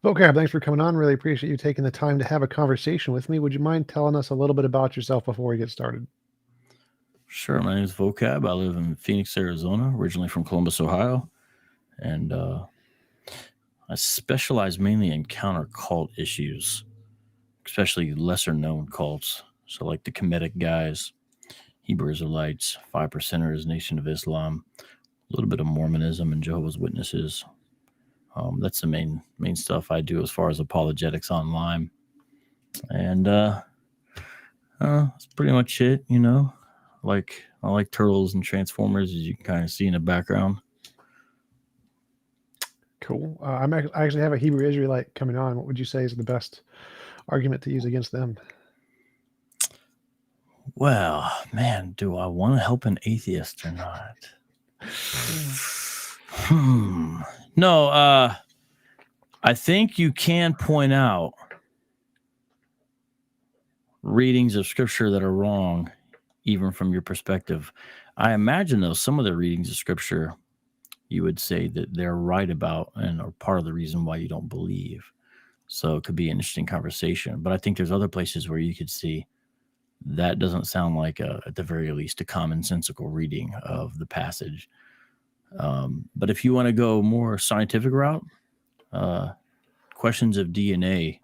Vocab, thanks for coming on. Really appreciate you taking the time to have a conversation with me. Would you mind telling us a little bit about yourself before we get started? Sure. My name is Vocab. I live in Phoenix, Arizona, originally from Columbus, Ohio. And I specialize mainly in counter cult issues, especially lesser known cults. So like the Kemetic guys, Hebrew Israelites, 5%ers, Nation of Islam, a little bit of Mormonism and Jehovah's Witnesses. That's the main stuff I do as far as apologetics online. And that's pretty much it, you know. I like turtles and Transformers, as you can kind of see in the background. Cool. I actually have a Hebrew Israelite coming on. What would you say is the best argument to use against them? Well, man, do I want to help an atheist or not? No, I think you can point out readings of scripture that are wrong, even from your perspective. I imagine, though, some of the readings of scripture you would say that they're right about and are part of the reason why you don't believe. So it could be an interesting conversation. But I think there's other places where you could see that doesn't sound like, at the very least, a commonsensical reading of the passage. But if you want to go more scientific route, questions of DNA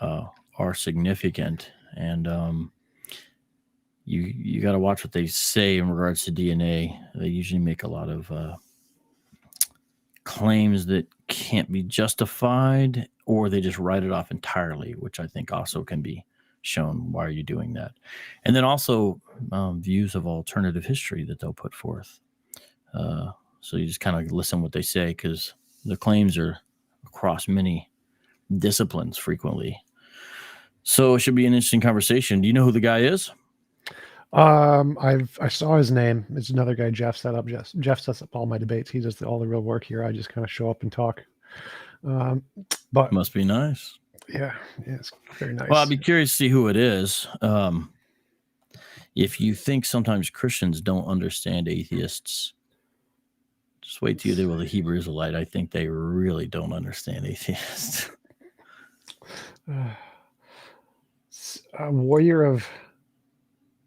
are significant, and you got to watch what they say in regards to DNA. They usually make a lot of claims that can't be justified, or they just write it off entirely, which I think also can be shown. Why are you doing that? And then also views of alternative history that they'll put forth. So you just kind of listen what they say, because the claims are across many disciplines frequently. So it should be an interesting conversation. Do you know who the guy is? I saw his name. It's another guy. Jeff set up. Jeff sets up all my debates. He does all the real work here. I just kind of show up and talk. But Must be nice. Yeah, it's very nice. Well, I'd be curious to see who it is. If you think sometimes Christians don't understand atheists, just wait till you deal with a Hebrew Israelite. I think they really don't understand atheists. Warrior of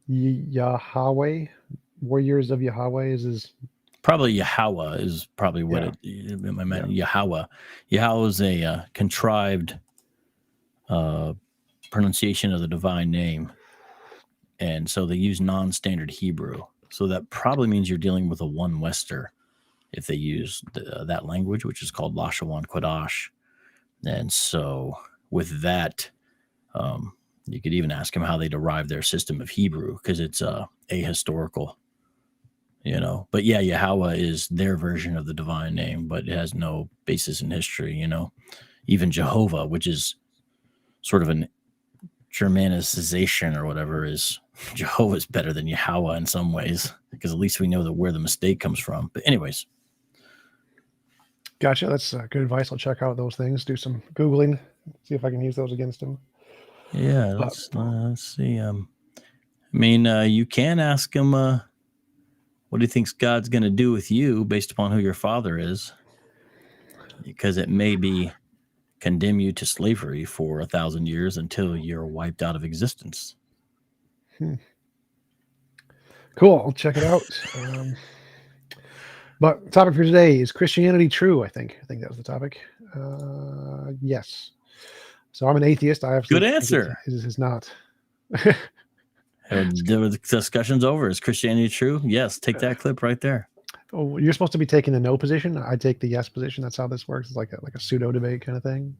Yahweh, Warriors of Yahweh is probably Yahweh is probably what it meant. Yahweh is a contrived pronunciation of the divine name, and so they use non-standard Hebrew. So that probably means you're dealing with a one Wester if they use that language, which is called Lashawan Kodash. And so with that, you could even ask them how they derive their system of Hebrew, because it's ahistorical, you know. But yeah, Yahweh is their version of the divine name, but it has no basis in history, you know. Even Jehovah, which is sort of an Germanicization or whatever, is Jehovah's better than Yahweh in some ways, because at least we know where the mistake comes from. But anyways. Gotcha. That's good advice. I'll check out those things, do some Googling, see if I can use those against him. Yeah, let's see. You can ask him, what do you think God's going to do with you based upon who your father is? Because it may be condemn you to slavery for 1,000 years until you're wiped out of existence. Cool. I'll check it out. But topic for today is Christianity true? I think that was the topic. Yes. So I'm an atheist. I have good answer. It is not. The discussion's over. Is Christianity true? Yes. Take that clip right there. Oh, you're supposed to be taking the no position. I take the yes position. That's how this works. It's like a pseudo debate kind of thing.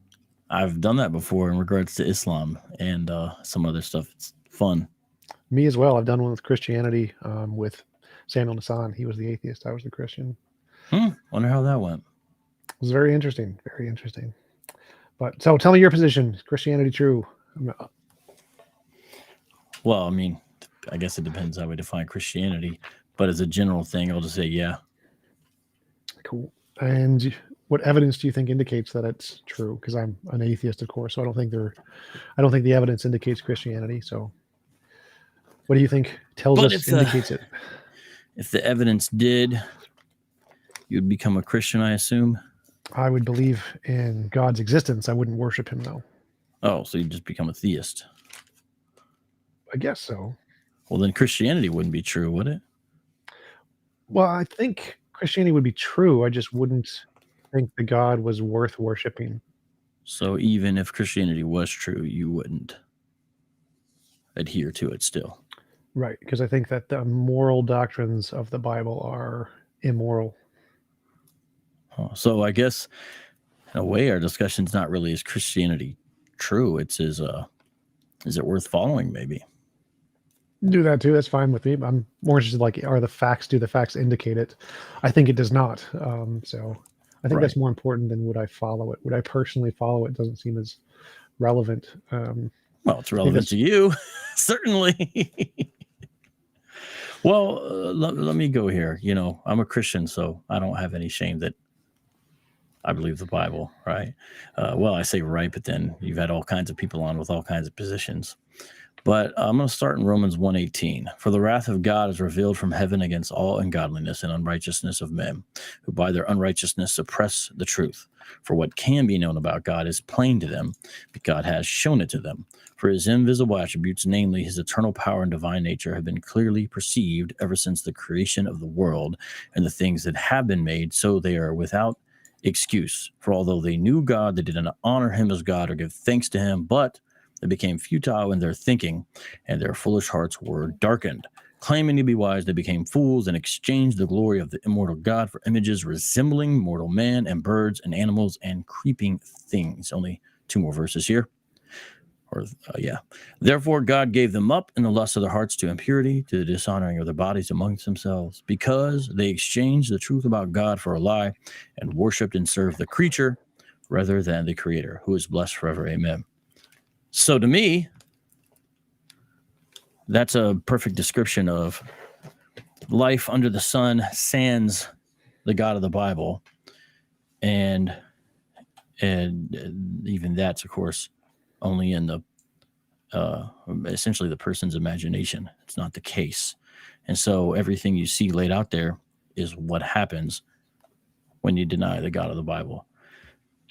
I've done that before in regards to Islam and some other stuff. It's fun. Me as well. I've done one with Christianity with Samuel Nassan. He was the atheist. I was the Christian. Wonder how that went. It was very interesting. Very interesting. But so tell me your position. Is Christianity true? Well, I mean, I guess it depends how we define Christianity. But as a general thing, I'll just say, yeah. Cool. And what evidence do you think indicates that it's true? Because I'm an atheist, of course, so I don't think the evidence indicates Christianity. So What do you think tells But us, indicates it? if the evidence did, you'd become a Christian, I assume. I would believe in God's existence. I wouldn't worship him, though. Oh, so you'd just become a theist. I guess so. Well, then Christianity wouldn't be true, would it? Well, I think Christianity would be true. I just wouldn't think the God was worth worshiping. So even if Christianity was true, you wouldn't adhere to it still. Right, because I think that the moral doctrines of the Bible are immoral. So I guess in a way our discussion's not really is Christianity true. It's is it worth following maybe? Do that too. That's fine with me. I'm more interested like, do the facts indicate it? I think it does not. So I think that's more important than would I follow it. Would I personally follow it? Doesn't seem as relevant. Well, it's relevant to you, certainly. Well, let me go here. You know, I'm a Christian, so I don't have any shame that I believe the Bible, right? Well, I say right, but then you've had all kinds of people on with all kinds of positions. But I'm going to start in Romans 1:18. For the wrath of God is revealed from heaven against all ungodliness and unrighteousness of men, who by their unrighteousness suppress the truth. For what can be known about God is plain to them, but God has shown it to them. For his invisible attributes, namely his eternal power and divine nature, have been clearly perceived ever since the creation of the world and the things that have been made, so they are without excuse. For although they knew God, they did not honor him as God or give thanks to him, but they became futile in their thinking, and their foolish hearts were darkened. Claiming to be wise, they became fools and exchanged the glory of the immortal God for images resembling mortal man and birds and animals and creeping things. Only 2 more verses here. Therefore, God gave them up in the lust of their hearts to impurity, to the dishonoring of their bodies amongst themselves, because they exchanged the truth about God for a lie and worshipped and served the creature rather than the Creator, who is blessed forever. Amen. So to me, that's a perfect description of life under the sun sans the God of the Bible. And even that's, of course, only in the essentially the person's imagination. It's not the case. And so everything you see laid out there is what happens when you deny the God of the Bible.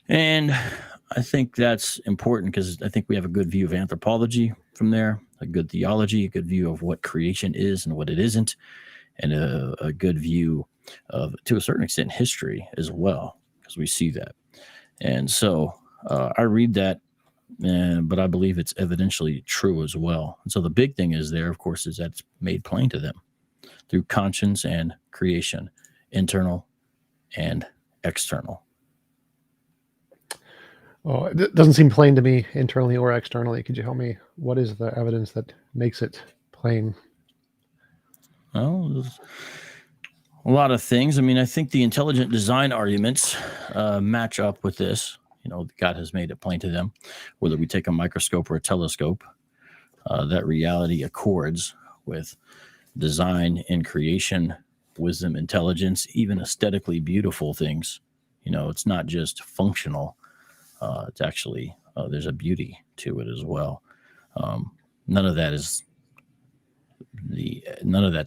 And I think that's important because I think we have a good view of anthropology from there, a good theology, a good view of what creation is and what it isn't, and a good view of, to a certain extent, history as well, because we see that. And so I read that, but I believe it's evidentially true as well. And so the big thing is there, of course, is that's made plain to them through conscience and creation, internal and external. Oh, it doesn't seem plain to me internally or externally. Could you help me? What is the evidence that makes it plain? Well, there's a lot of things. I mean, I think the intelligent design arguments match up with this. You know, God has made it plain to them, whether we take a microscope or a telescope, that reality accords with design and creation, wisdom, intelligence, even aesthetically beautiful things. You know, it's not just functional. It's actually, there's a beauty to it as well. None of that's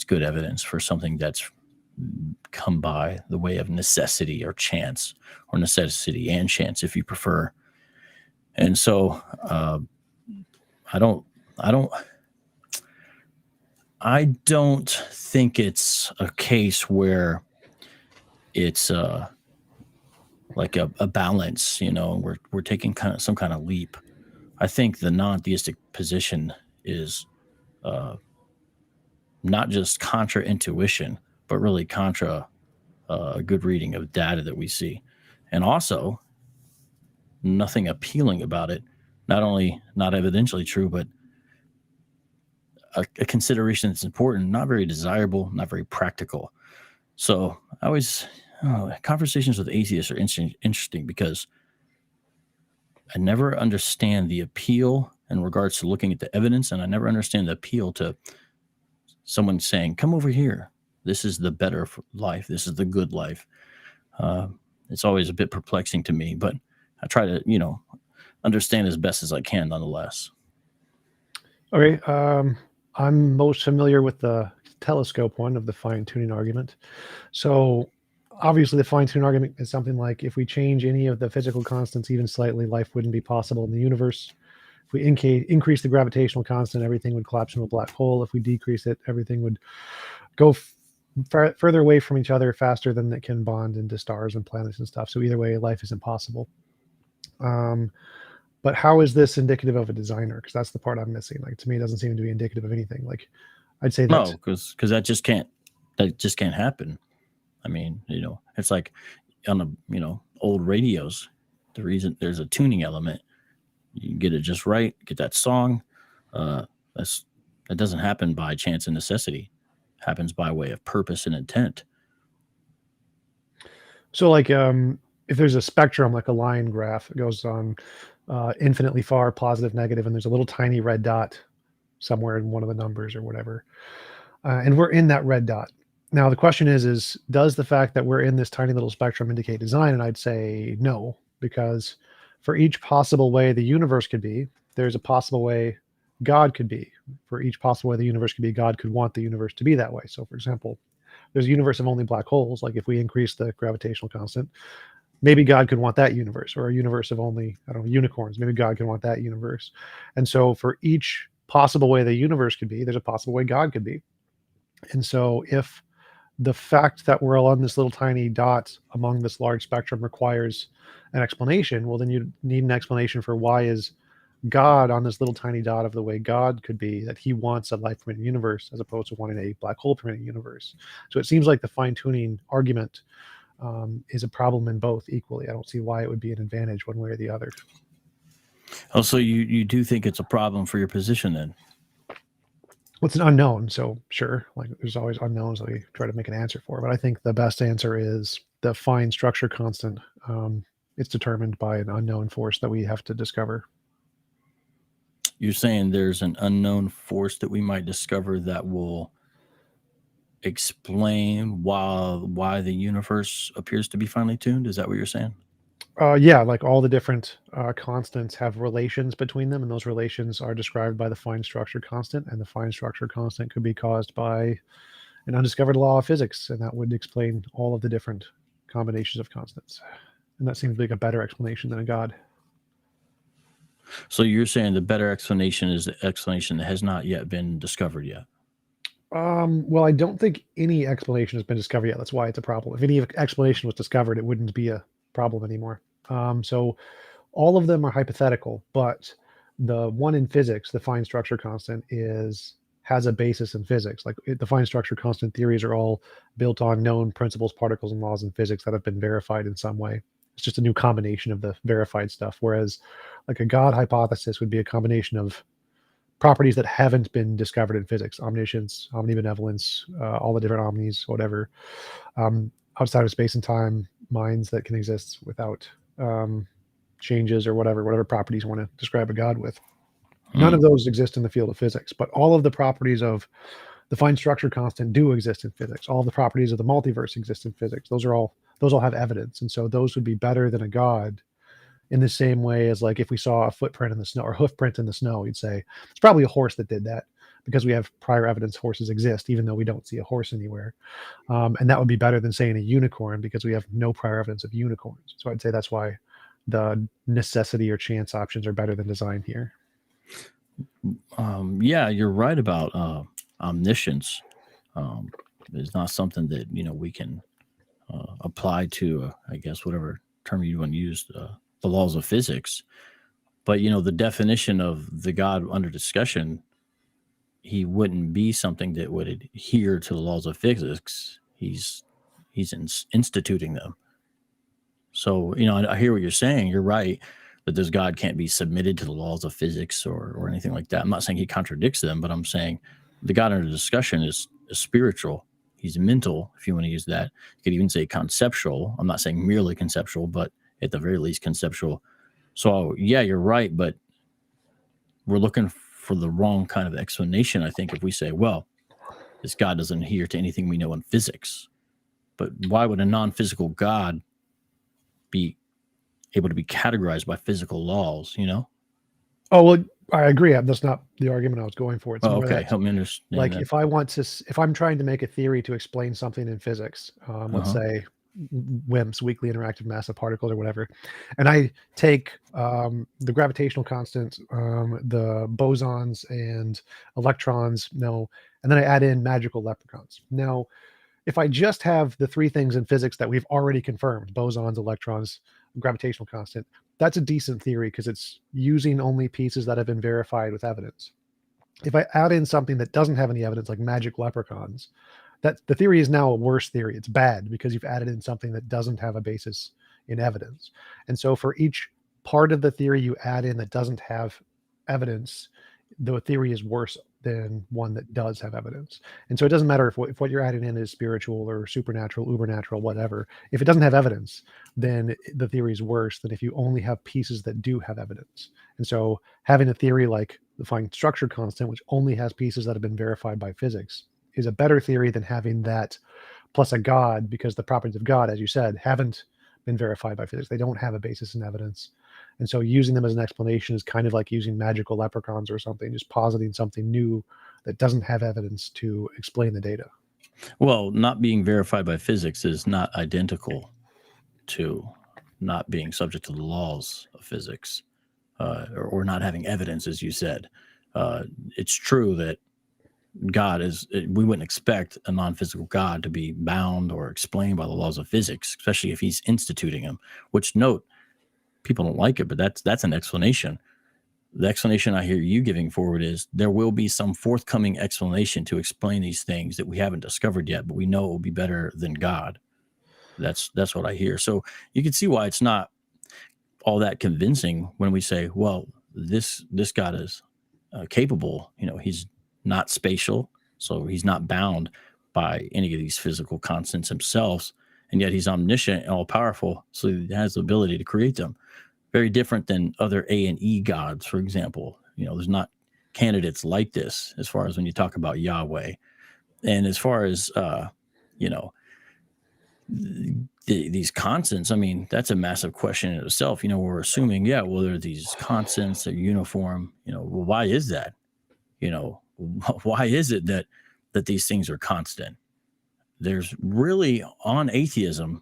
good evidence for something that's come by the way of necessity or chance, or necessity and chance, if you prefer. And so, I don't think it's a case where it's like a balance, you know, we're taking some kind of leap. I think the non-theistic position is not just contra intuition, but really contra a good reading of data that we see. And also nothing appealing about it, not only not evidentially true, but a consideration that's important, not very desirable, not very practical. So I always, conversations with atheists are interesting because I never understand the appeal in regards to looking at the evidence, and I never understand the appeal to someone saying, come over here. This is the better life. This is the good life. It's always a bit perplexing to me, but I try to, understand as best as I can nonetheless. Okay. I'm most familiar with the telescope one of the fine-tuning argument. So obviously the fine-tuning argument is something like if we change any of the physical constants even slightly, life wouldn't be possible in the universe. If we increase the gravitational constant, everything would collapse into a black hole. If we decrease it, everything would go further away from each other faster than it can bond into stars and planets and stuff. So either way, life is impossible. But how is this indicative of a designer? Because that's the part I'm missing. Like, to me, it doesn't seem to be indicative of anything. Like, I'd say that. No, because that just can't happen. I mean, it's like on old radios. The reason there's a tuning element, you get it just right, get that song. That doesn't happen by chance and necessity. It happens by way of purpose and intent. So, like, if there's a spectrum, like a line graph, it goes on infinitely far, positive, negative, and there's a little tiny red dot somewhere in one of the numbers or whatever, and we're in that red dot. Now, the question is does the fact that we're in this tiny little spectrum indicate design? And I'd say no, because for each possible way the universe could be, there's a possible way God could be. For each possible way the universe could be, God could want the universe to be that way. So, for example, there's a universe of only black holes. Like, if we increase the gravitational constant, maybe God could want that universe, or a universe of only, I don't know, unicorns. Maybe God could want that universe. And so for each possible way the universe could be, there's a possible way God could be. And so if the fact that we're all on this little tiny dot among this large spectrum requires an explanation, well, then you need an explanation for why is God on this little tiny dot of the way God could be, that he wants a life permitting universe as opposed to wanting a black hole permitting universe. So it seems like the fine-tuning argument is a problem in both equally. I don't see why it would be an advantage one way or the other. Oh, so you do think it's a problem for your position then? Well, it's an unknown, so sure, like there's always unknowns that we try to make an answer for, but I think the best answer is the fine structure constant. It's determined by an unknown force that we have to discover. You're saying there's an unknown force that we might discover that will explain why the universe appears to be finely tuned? Is that what you're saying? Yeah, like all the different constants have relations between them, and those relations are described by the fine structure constant, and the fine structure constant could be caused by an undiscovered law of physics, and that would explain all of the different combinations of constants. And that seems like a better explanation than a God. So you're saying the better explanation is the explanation that has not yet been discovered yet? Well, I don't think any explanation has been discovered yet. That's why it's a problem. If any explanation was discovered, it wouldn't be a problem anymore. So all of them are hypothetical, but the one in physics, the fine structure constant, has a basis in physics. Like the fine structure constant theories are all built on known principles, particles, and laws in physics that have been verified in some way. It's just a new combination of the verified stuff. Whereas like a God hypothesis would be a combination of properties that haven't been discovered in physics: omniscience, omnibenevolence, all the different omnis, whatever, outside of space and time, minds that can exist without changes or whatever properties you want to describe a God with. None of those exist in the field of physics, but all of the properties of the fine structure constant do exist in physics. All the properties of the multiverse exist in physics. Those all have evidence, and so those would be better than a God. In the same way as, like, if we saw a footprint in the snow or hoof print in the snow, you'd say it's probably a horse that did that, because we have prior evidence horses exist, even though we don't see a horse anywhere. And that would be better than saying a unicorn, because we have no prior evidence of unicorns. So I'd say that's why the necessity or chance options are better than design here. Yeah, you're right about omniscience. It's not something that we can apply to, I guess, whatever term you want to use, the laws of physics. But the definition of the God under discussion, he wouldn't be something that would adhere to the laws of physics. He's instituting them. So I hear what you're saying. You're right that this God can't be submitted to the laws of physics or anything like that. I'm not saying he contradicts them, but I'm saying the God under discussion is spiritual. He's mental, if you want to use that. You could even say conceptual. I'm not saying merely conceptual, but at the very least conceptual. So yeah, you're right, but we're looking for the wrong kind of explanation, I think, if we say, well, this God doesn't adhere to anything we know in physics. But why would a non-physical God be able to be categorized by physical laws, Oh, well, I agree. That's not the argument I was going for. It's Oh, more okay. that, Help me understand like, that. if I'm trying to make a theory to explain something in physics, let's Uh-huh. say WIMPs, weakly interactive massive particles or whatever, and I take the gravitational constant, the bosons and electrons, and then I add in magical leprechauns. Now, if I just have the three things in physics that we've already confirmed, bosons, electrons, gravitational constant, that's a decent theory because it's using only pieces that have been verified with evidence. If I add in something that doesn't have any evidence, like magic leprechauns, that the theory is now a worse theory. It's bad because you've added in something that doesn't have a basis in evidence. And so for each part of the theory you add in that doesn't have evidence, the theory is worse than one that does have evidence. And so it doesn't matter if what you're adding in is spiritual or supernatural, ubernatural, whatever. If it doesn't have evidence, then the theory is worse than if you only have pieces that do have evidence. And so having a theory like the fine structure constant, which only has pieces that have been verified by physics, is a better theory than having that plus a God, because the properties of God, as you said, haven't been verified by physics. They don't have a basis in evidence. And so using them as an explanation is kind of like using magical leprechauns or something, just positing something new that doesn't have evidence to explain the data. Well, not being verified by physics is not identical to not being subject to the laws of physics, or not having evidence, as you said. It's true that we wouldn't expect a non-physical God to be bound or explained by the laws of physics, especially if he's instituting them, which, note, people don't like it, but that's an explanation. The explanation I hear you giving forward is there will be some forthcoming explanation to explain these things that we haven't discovered yet, but we know it will be better than God. That's what I hear. So you can see why it's not all that convincing when we say, well, this God is capable. He's not spatial, so he's not bound by any of these physical constants himself, and yet he's omniscient and all powerful, so he has the ability to create them. Very different than other A and E gods, for example. There's not candidates like this as far as when you talk about Yahweh. And as far as these constants, I mean, that's a massive question in itself. We're assuming, there are these constants, they're uniform. Well, why is that? Why is it that these things are constant? There's really, on atheism,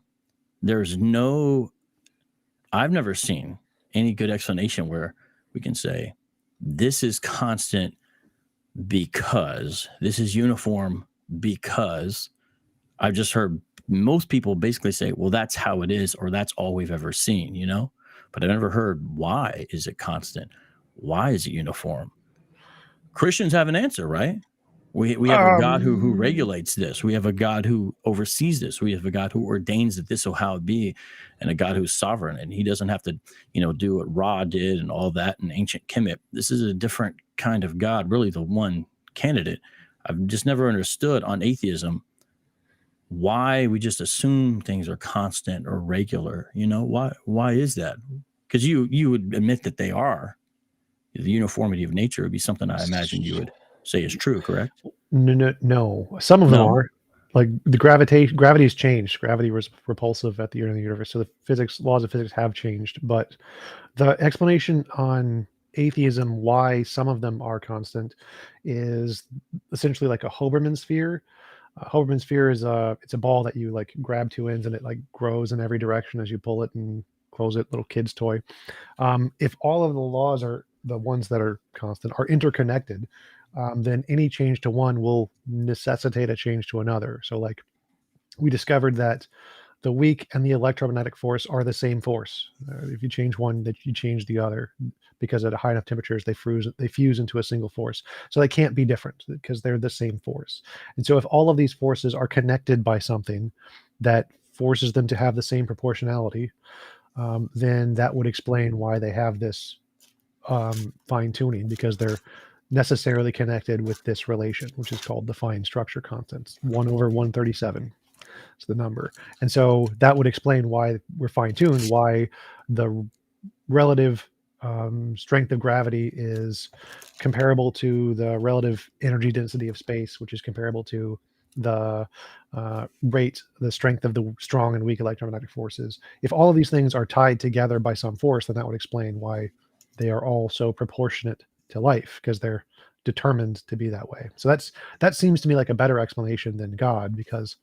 I've never seen any good explanation where we can say this is constant because this is uniform because. I've just heard most people basically say, well, that's how it is, or that's all we've ever seen, but I've never heard, why is it constant? Why is it uniform? Christians have an answer, right? We have a God who regulates this. We have a God who oversees this. We have a God who ordains that this will how it be, and a God who's sovereign, and he doesn't have to, do what Ra did and all that in ancient Kemet. This is a different kind of God, really the one candidate. I've just never understood on atheism why we just assume things are constant or regular. Why is that? Because you would admit that they are. The uniformity of nature would be something I imagine you would say is true, correct? No. Some of them No. are. Like the gravity's changed. Gravity was repulsive at the end of the universe, so the laws of physics have changed. But the explanation on atheism, why some of them are constant, is essentially like a Hoberman sphere. Hoberman sphere is it's a ball that you like grab two ends and it like grows in every direction as you pull it and close it. Little kid's toy. If all of the laws are the ones that are constant are interconnected, then any change to one will necessitate a change to another. So like we discovered that the weak and the electromagnetic force are the same force. If you change one, that you change the other, because at high enough temperatures they fuse into a single force. So they can't be different because they're the same force. And so if all of these forces are connected by something that forces them to have the same proportionality, then that would explain why they have this fine tuning, because they're necessarily connected with this relation, which is called the fine structure constant. 1/137 is the number. And so that would explain why we're fine tuned, why the relative strength of gravity is comparable to the relative energy density of space, which is comparable to the the strength of the strong and weak electromagnetic forces. If all of these things are tied together by some force, then that would explain why they are all so proportionate to life because they're determined to be that way. So that seems to me like a better explanation than God, because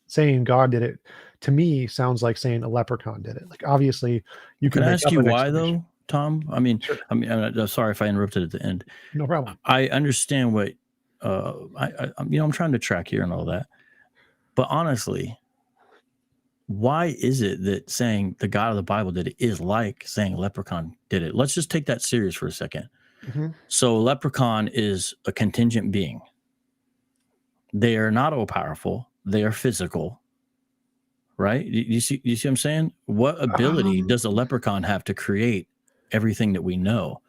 saying God did it to me sounds like saying a leprechaun did it. Like obviously you Can can I make ask up you an why explanation. though, Tom? I mean, Sure, I'm sorry if I interrupted at the end. no problem. I understand what I'm trying to track here and all that, but honestly, why is it that saying the God of the Bible did it is like saying leprechaun did it? Let's just take that serious for a second. Hmm. So leprechaun is a contingent being. They are not all powerful. They are physical, right? You see what I'm saying? What ability Um, does a leprechaun have to create everything that we know?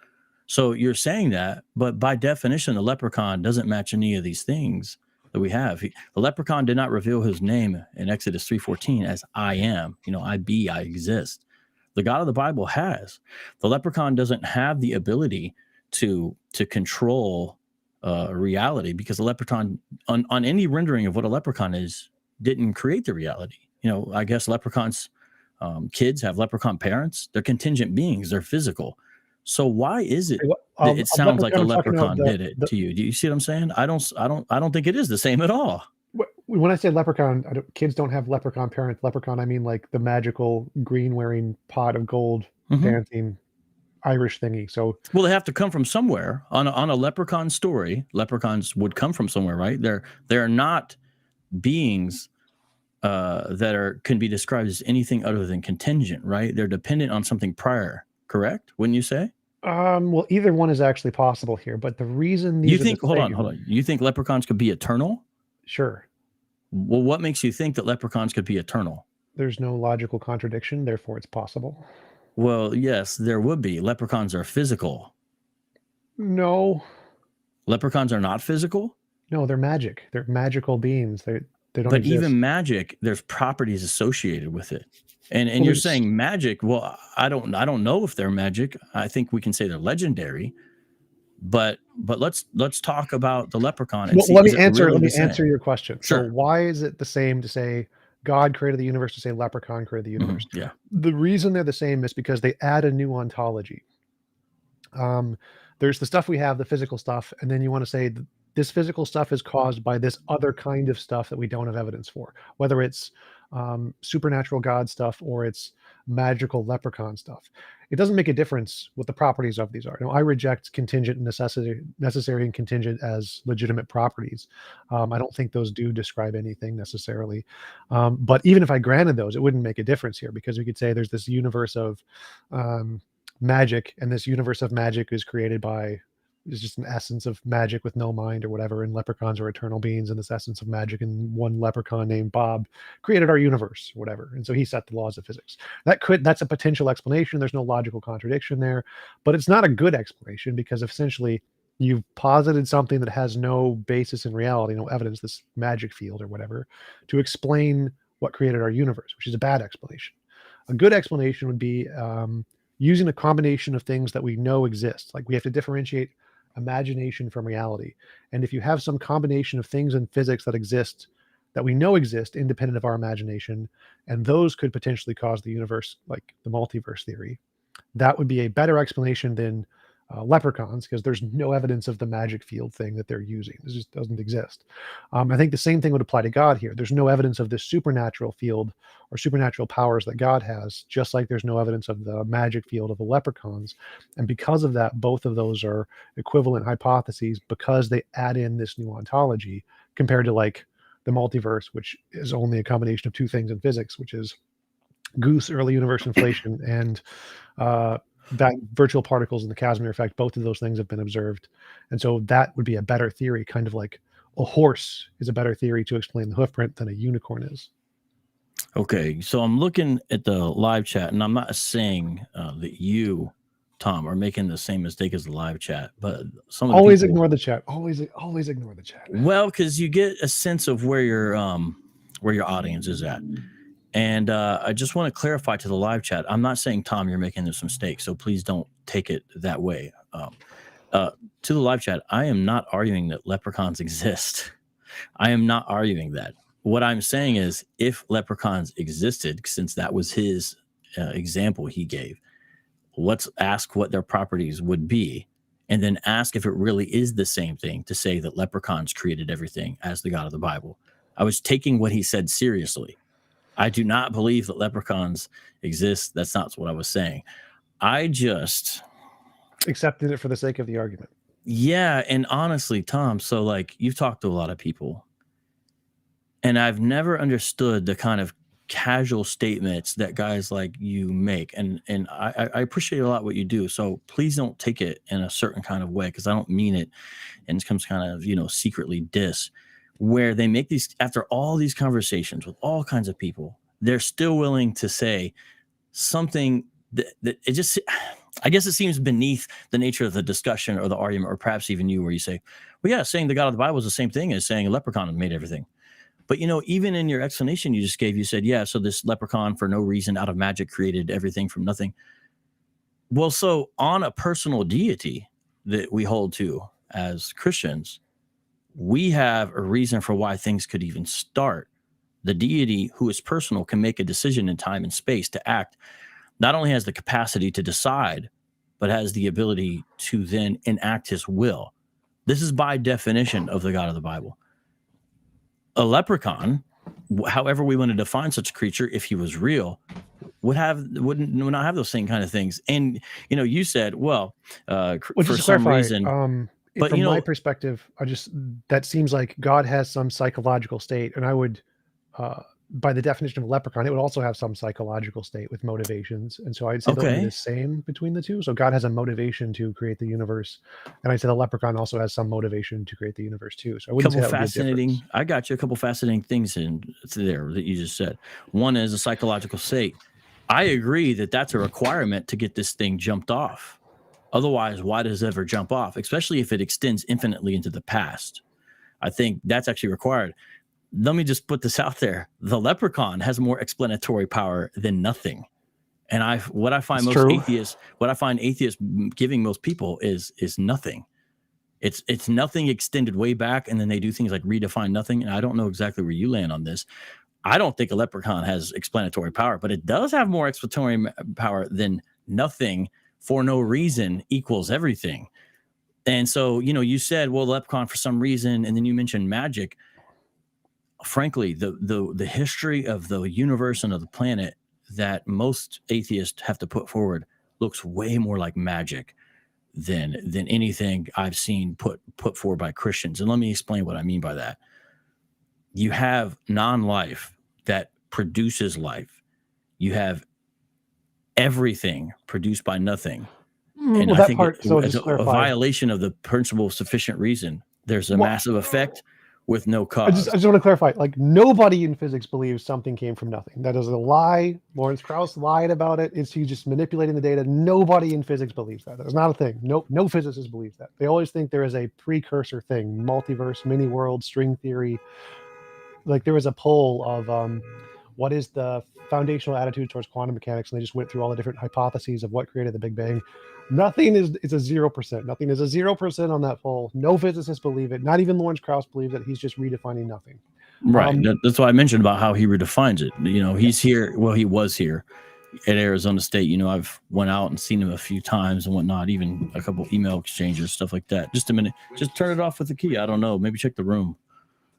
So you're saying that, but by definition, the leprechaun doesn't match any of these things that we have. The leprechaun did not reveal his name in Exodus 3:14 as I am, I be, I exist. The God of the Bible has. The leprechaun doesn't have the ability to control reality, because the leprechaun on any rendering of what a leprechaun is didn't create the reality. I guess leprechauns kids have leprechaun parents. They're contingent beings. They're physical. So why is it that it a sounds like leprechaun, a I'm talking about leprechaun did it to you? Do you see what I'm saying? I don't think it is the same at all. when I say leprechaun, kids don't have leprechaun parents. Leprechaun, I mean like the magical green wearing pot of gold Mhm. dancing Irish thingy. So Well, they have to come from somewhere. On a leprechaun story, leprechauns would come from somewhere, right? They're not beings that can be described as anything other than contingent, right? They're dependent on something prior, correct? Wouldn't you say? well, either one is actually possible here, but the reason You these are the think, hold same, on. You think leprechauns could be eternal? sure, Well, what makes you think that leprechauns could be eternal? there's no logical contradiction, therefore it's possible. Well, yes, there would be. Leprechauns are physical. No, Leprechauns are not physical, no, they're magic. They're magical beings. They don't but exist. even magic, there's properties associated with it. And Well, you're there's saying magic. Well, I don't know if they're magic. I think we can say they're legendary. But let's talk about the leprechaun and well, see, is it really let the me answer same? your question. So Sure. why is it the same to say God created the universe to say leprechaun created the universe? Yeah. The reason they're the same is because they add a new ontology. Um, there's the stuff we have, the physical stuff, and then you want to say this physical stuff is caused by this other kind of stuff that we don't have evidence for, whether it's supernatural God stuff or it's magical leprechaun stuff. It doesn't make a difference what the properties of these are. Now, I reject contingent and necessary and contingent as legitimate properties. I don't think those do describe anything necessarily. But even if I granted those, it wouldn't make a difference here, because we could say there's this universe of um, magic, and this universe of magic is created by is just an essence of magic with no mind or whatever, and leprechauns are eternal beings, and this essence of magic and one leprechaun named Bob created our universe or whatever, and so he set the laws of physics. That's a potential explanation. There's no logical contradiction there, but it's not a good explanation, because essentially you've posited something that has no basis in reality, no evidence, this magic field or whatever, to explain what created our universe, which is a bad explanation. A good explanation would be using a combination of things that we know exist. Like we have to differentiate imagination from reality. And if you have some combination of things in physics that exist, that we know exist independent of our imagination, and those could potentially cause the universe, like the multiverse theory, that would be a better explanation than leprechauns, because there's no evidence of the magic field thing that they're using. This just doesn't exist. I think the same thing would apply to God here. There's no evidence of this supernatural field or supernatural powers that God has, just like there's no evidence of the magic field of the leprechauns. And because of that, both of those are equivalent hypotheses, because they add in this new ontology compared to like the multiverse, which is only a combination of two things in physics, which is goose, early universe inflation, and that virtual particles and the Casimir effect. Both of those things have been observed, and so that would be a better theory, kind of like a horse is a better theory to explain the hoof print than a unicorn is. Okay, so I'm looking at the live chat, and I'm not saying that you, Tom, are making the same mistake as the live chat, but some of the Always people, ignore the chat. Always ignore the chat. well, because you get a sense of where your audience is at. And I just want to clarify to the live chat, I'm not saying, Tom, you're making this mistake, so please don't take it that way. To the live chat, I am not arguing that leprechauns exist. I am not arguing that. What I'm saying is, if leprechauns existed, since that was his example he gave, let's ask what their properties would be. and then ask if it really is the same thing to say that leprechauns created everything as the God of the Bible. I was taking what he said seriously. I do not believe that leprechauns exist. That's not what I was saying. I just accepted it for the sake of the argument. Yeah, and honestly, Tom, so like you've talked to a lot of people, and I've never understood the kind of casual statements that guys like you make, and I appreciate a lot what you do. So please don't take it in a certain kind of way, because I don't mean it, and it comes kind of secretly diss, where they make these after all these conversations with all kinds of people, they're still willing to say something that it just. I guess it seems beneath the nature of the discussion or the argument, or perhaps even you, where you say, well, yeah, saying the God of the Bible is the same thing as saying a leprechaun made everything. But, even in your explanation you just gave, you said, yeah, so this leprechaun for no reason out of magic created everything from nothing. Well, so on a personal deity that we hold to as Christians, we have a reason for why things could even start. The deity who is personal can make a decision in time and space to act. Not only has the capacity to decide, but has the ability to then enact his will. This is by definition of the God of the Bible. A leprechaun, however we want to define such a creature, if he was real, would not have those same kind of things. And you said, well, for some reason, but from my perspective, that seems like God has some psychological state, and I would. By the definition of a leprechaun, it would also have some psychological state with motivations. And so I'd say they'll be the same between the two. So God has a motivation to create the universe. And I'd say the leprechaun also has some motivation to create the universe too. So I wouldn't say that would be a difference. I got you a couple fascinating things in there that you just said. One is a psychological state. I agree that that's a requirement to get this thing jumped off. Otherwise, why does it ever jump off? Especially if it extends infinitely into the past. I think that's actually required. Let me just put this out there. The leprechaun has more explanatory power than nothing. And what I find atheists giving most people is nothing. It's nothing extended way back, and then they do things like redefine nothing. And I don't know exactly where you land on this. I don't think a leprechaun has explanatory power, but it does have more explanatory power than nothing for no reason equals everything. And so, you said, well, leprechaun for some reason, and then you mentioned magic. Frankly, the history of the universe and of the planet that most atheists have to put forward looks way more like magic than anything I've seen put forward by Christians. And let me explain what I mean by that. You have non-life that produces life. You have everything produced by nothing. And I think it's a violation of the principle of sufficient reason. There's a massive effect with no cause. I just want to clarify, like, nobody in physics believes something came from nothing. That is a lie. Lawrence Krauss lied about it. He's just manipulating the data. Nobody in physics believes that. That's not a thing. No physicist believes that. They always think there is a precursor thing, multiverse, mini world, string theory. Like, there was a poll of what is the foundational attitude towards quantum mechanics, and they just went through all the different hypotheses of what created the Big Bang. Nothing is a 0%. Nothing is a 0% on that poll. No physicists believe it. Not even Lawrence Krauss believes that. He's just redefining nothing. Right. That's why I mentioned about how he redefines it. He's here. Well, he was here at Arizona State. I've went out and seen him a few times and whatnot, even a couple email exchanges, stuff like that. Just a minute. Just turn it off with the key. I don't know. Maybe check the room.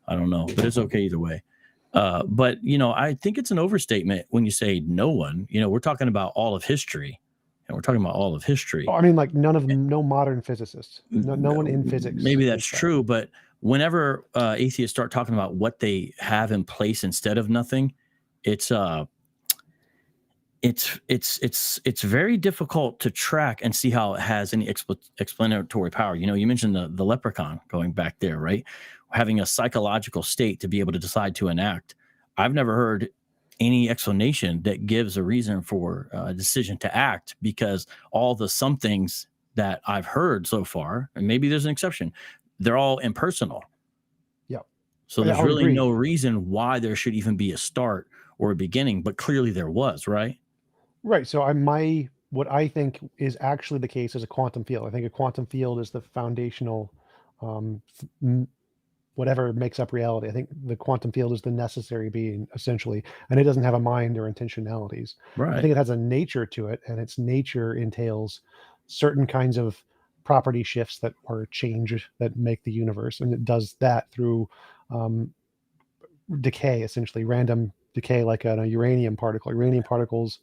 I don't know, but it's okay either way. But I think it's an overstatement when you say no one. We're talking about all of history. And we're talking about all of history. Oh, I mean, like no modern physicists, no one in physics. Maybe that's true, but whenever atheists start talking about what they have in place instead of nothing, it's very difficult to track and see how it has any explanatory power. You mentioned the leprechaun going back there, right? Having a psychological state to be able to decide to enact. I've never heard any explanation that gives a reason for a decision to act, because all the somethings that I've heard so far, and maybe there's an exception, they're all impersonal. Yeah. So there's really no reason why there should even be a start or a beginning, but clearly there was, right? Right. So what I think is actually the case is a quantum field. I think a quantum field is the foundational whatever makes up reality. I think the quantum field is the necessary being, essentially, and it doesn't have a mind or intentionalities. Right. I think it has a nature to it, and its nature entails certain kinds of property shifts that or change that make the universe, and it does that through decay, essentially random decay, like a uranium particle. Uranium particles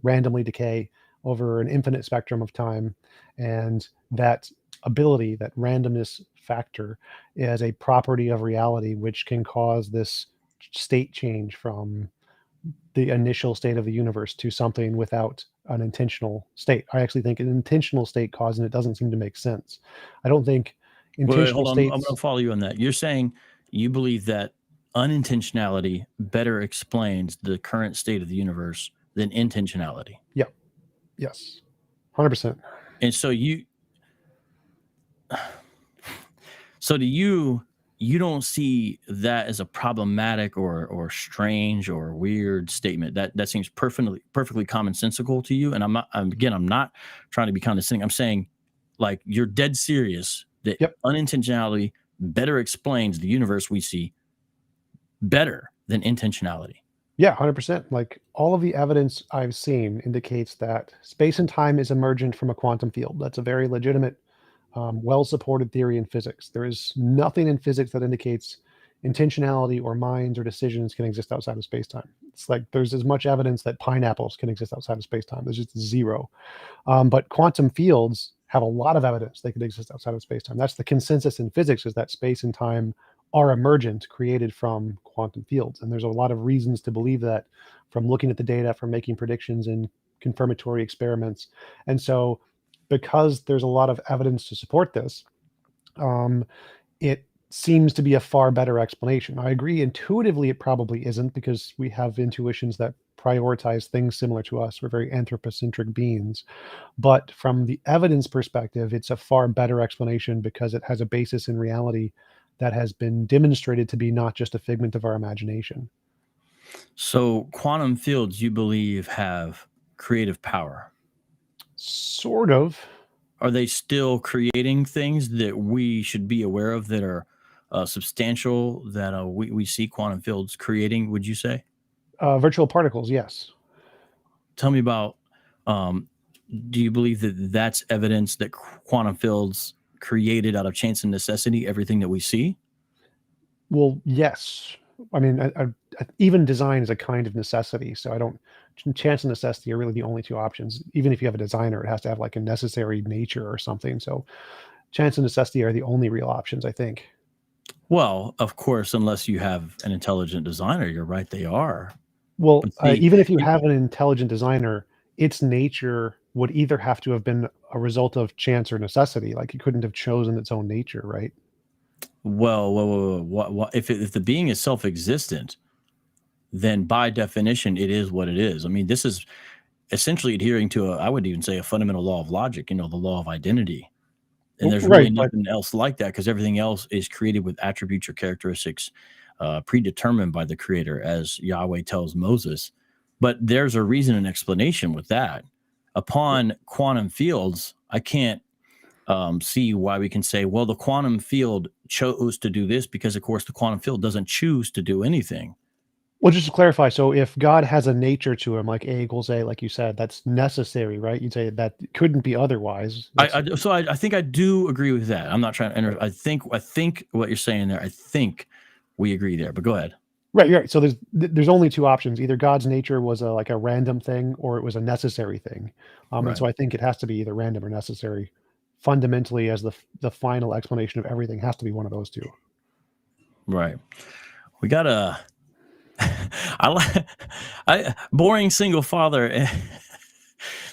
randomly decay over an infinite spectrum of time, and that ability, that randomness factor, is a property of reality which can cause this state change from the initial state of the universe to something without an intentional state. I actually think an intentional state causing it doesn't seem to make sense. I don't think Wait, intentional hold on. I'm states. going to follow you on that. You're saying you believe that unintentionality better explains the current state of the universe than intentionality. Yeah. Yes. 100%. And so do you don't see that as a problematic or strange or weird statement? That seems perfectly commonsensical to you. And I'm not trying to be condescending. I'm saying, like, you're dead serious that Yep. unintentionality better explains the universe we see better than intentionality. Yeah, 100%. Like, all of the evidence I've seen indicates that space and time is emergent from a quantum field. That's a very legitimate, well-supported theory in physics. There is nothing in physics that indicates intentionality or minds or decisions can exist outside of space-time. It's like there's as much evidence that pineapples can exist outside of space-time. There's just zero. But quantum fields have a lot of evidence they could exist outside of space-time. That's the consensus in physics, is that space and time are emergent, created from quantum fields. And there's a lot of reasons to believe that, from looking at the data, from making predictions in confirmatory experiments. And so, because there's a lot of evidence to support this, it seems to be a far better explanation. I agree, intuitively it probably isn't, because we have intuitions that prioritize things similar to us. We're very anthropocentric beings. But from the evidence perspective, it's a far better explanation, because it has a basis in reality that has been demonstrated to be not just a figment of our imagination. So quantum fields, you believe, have creative power. Sort of. Are they still creating things that we should be aware of that are substantial, that we see quantum fields creating, would you say? Virtual particles, yes. Tell me about, do you believe that that's evidence that quantum fields created out of chance and necessity everything that we see? Well, yes. I mean, even design is a kind of necessity. So I don't, chance and necessity are really the only two options. Even if you have a designer, it has to have like a necessary nature or something. So chance and necessity are the only real options, I think. Well, of course, unless you have an intelligent designer, you're right, they are. Well, But see, even if you have an intelligent designer, its nature would either have to have been a result of chance or necessity. Like, it couldn't have chosen its own nature, right? well, what if the being is self-existent, then by definition it is what it is. I mean, this is essentially adhering to I would even say a fundamental law of logic, the law of identity. And there's really Right, but nothing else like that, because everything else is created with attributes or characteristics predetermined by the creator, as Yahweh tells Moses. But there's a reason and explanation with that. Upon quantum fields, I can't see why we can say, well, the quantum field chose to do this, because, of course, the quantum field doesn't choose to do anything. well, just to clarify, so if God has a nature to him, like A equals A, like you said, that's necessary, right? You'd say that couldn't be otherwise. I think I do agree with that. I'm not trying to enter. I think what you're saying there, I think we agree there, but go ahead. Right, right. So there's only two options. Either God's nature was like a random thing, or it was a necessary thing. And Right. so I think it has to be either random or necessary. Fundamentally, as the final explanation of everything, has to be one of those two. Right. We got a boring single father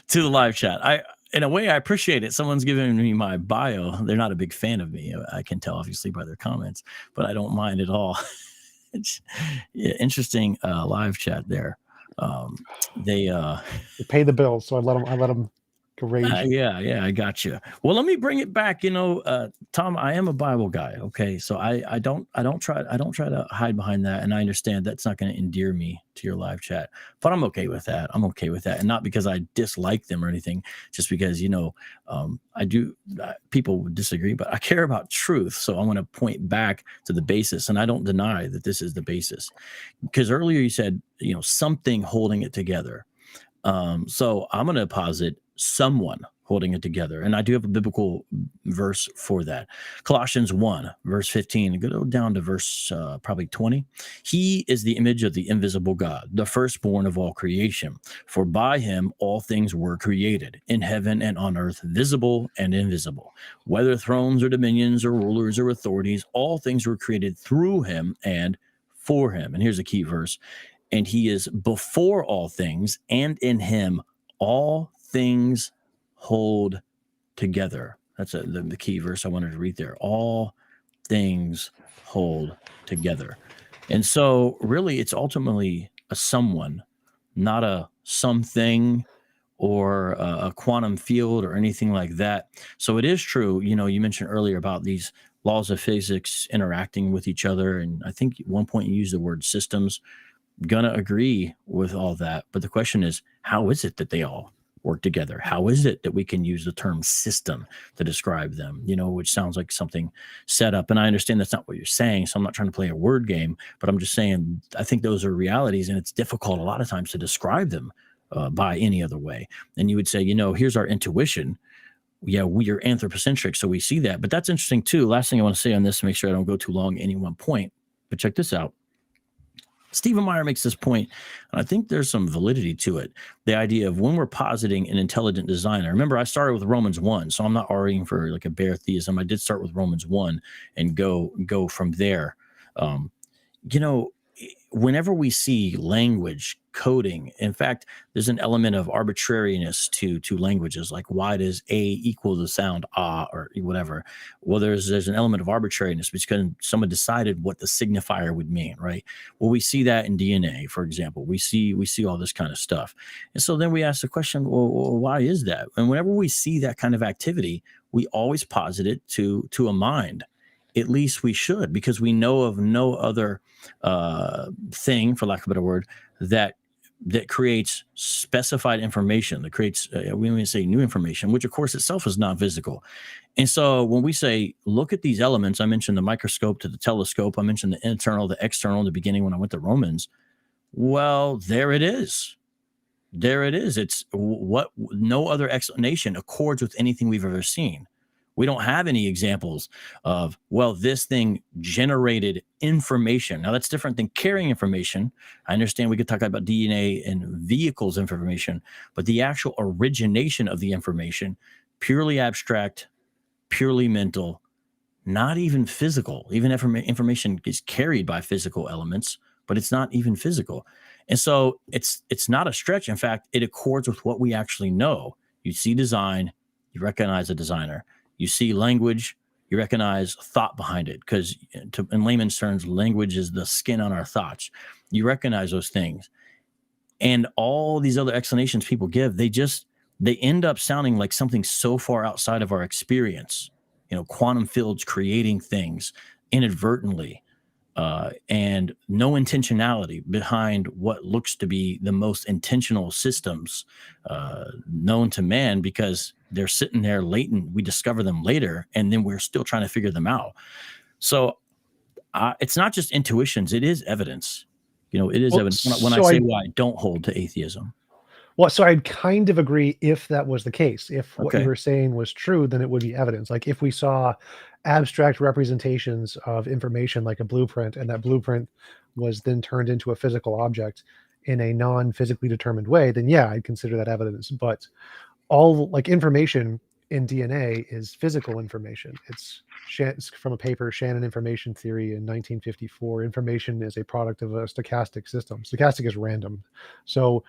to the live chat. In a way, I appreciate it. Someone's giving me my bio. They're not a big fan of me. I can tell, obviously, by their comments, but I don't mind at all. It's interesting live chat there. They pay the bills, so I let them rage. yeah, I got you. Well, let me bring it back. Tom, I am a Bible guy. Okay, so I don't try to hide behind that, and I understand that's not going to endear me to your live chat, but I'm okay with that. And not because I dislike them or anything, just because I do. People would disagree, but I care about truth, so I want to point back to the basis, and I don't deny that this is the basis. Because earlier you said something holding it together. So I'm going to posit someone holding it together. And I do have a biblical verse for that. Colossians 1, verse 15, go down to verse probably 20. He is the image of the invisible God, the firstborn of all creation. For by him all things were created, in heaven and on earth, visible and invisible. Whether thrones or dominions or rulers or authorities, all things were created through him and for him. And here's a key verse. And he is before all things, and in him all things hold together. That's the key verse I wanted to read there. All things hold together. And so really it's ultimately a someone, not a something or a quantum field or anything like that. So it is true, you mentioned earlier about these laws of physics interacting with each other. And I think at one point you used the word systems. Gonna agree with all that. But the question is, how is it that they all work together? How is it that we can use the term system to describe them, which sounds like something set up? And I understand that's not what you're saying, so I'm not trying to play a word game, but I'm just saying I think those are realities, and it's difficult a lot of times to describe them by any other way. And you would say, here's our intuition. Yeah, we are anthropocentric, so we see that. But that's interesting too. Last thing I want to say on this, to make sure I don't go too long at any one point, but check this out. Stephen Meyer makes this point, and I think there's some validity to it. The idea of when we're positing an intelligent designer. Remember, I started with Romans 1, so I'm not arguing for like a bare theism. I did start with Romans 1 and go from there. Whenever we see language coding, in fact, there's an element of arbitrariness to languages. Like, why does A equal the sound ah or whatever? Well, there's an element of arbitrariness because someone decided what the signifier would mean, right? Well, we see that in DNA, for example. We see all this kind of stuff, and so then we ask the question, well, why is that? And whenever we see that kind of activity, we always posit it to a mind. At least we should, because we know of no other thing, for lack of a better word, that creates specified information, that creates, we may say new information, which of course itself is not physical. And so when we say, look at these elements, I mentioned the microscope to the telescope, I mentioned the internal, the external in the beginning when I went to Romans. Well, there it is. There it is. It's what no other explanation accords with anything we've ever seen. We don't have any examples of, well, this thing generated information. Now, that's different than carrying information. I understand we could talk about DNA and vehicles information, but the actual origination of the information, purely abstract, purely mental, not even physical. Even information is carried by physical elements, but it's not even physical. And so it's not a stretch. In fact, it accords with what we actually know. You see design, you recognize a designer. You see language, you recognize thought behind it, because in layman's terms, language is the skin on our thoughts. You recognize those things. And all these other explanations people give, they end up sounding like something so far outside of our experience. Quantum fields creating things inadvertently, and no intentionality behind what looks to be the most intentional systems known to man, because they're sitting there latent. We discover them later, and then we're still trying to figure them out. So it's not just intuitions; it is evidence. It is evidence. When I say why I don't hold to atheism. Well, so I'd kind of agree if that was the case. If what you were saying was true, then it would be evidence. Like if we saw abstract representations of information like a blueprint, and that blueprint was then turned into a physical object in a non-physically determined way, then yeah, I'd consider that evidence. But all like information in DNA is physical information. It's from a paper, Shannon Information Theory in 1954. Information is a product of a stochastic system. Stochastic is random. So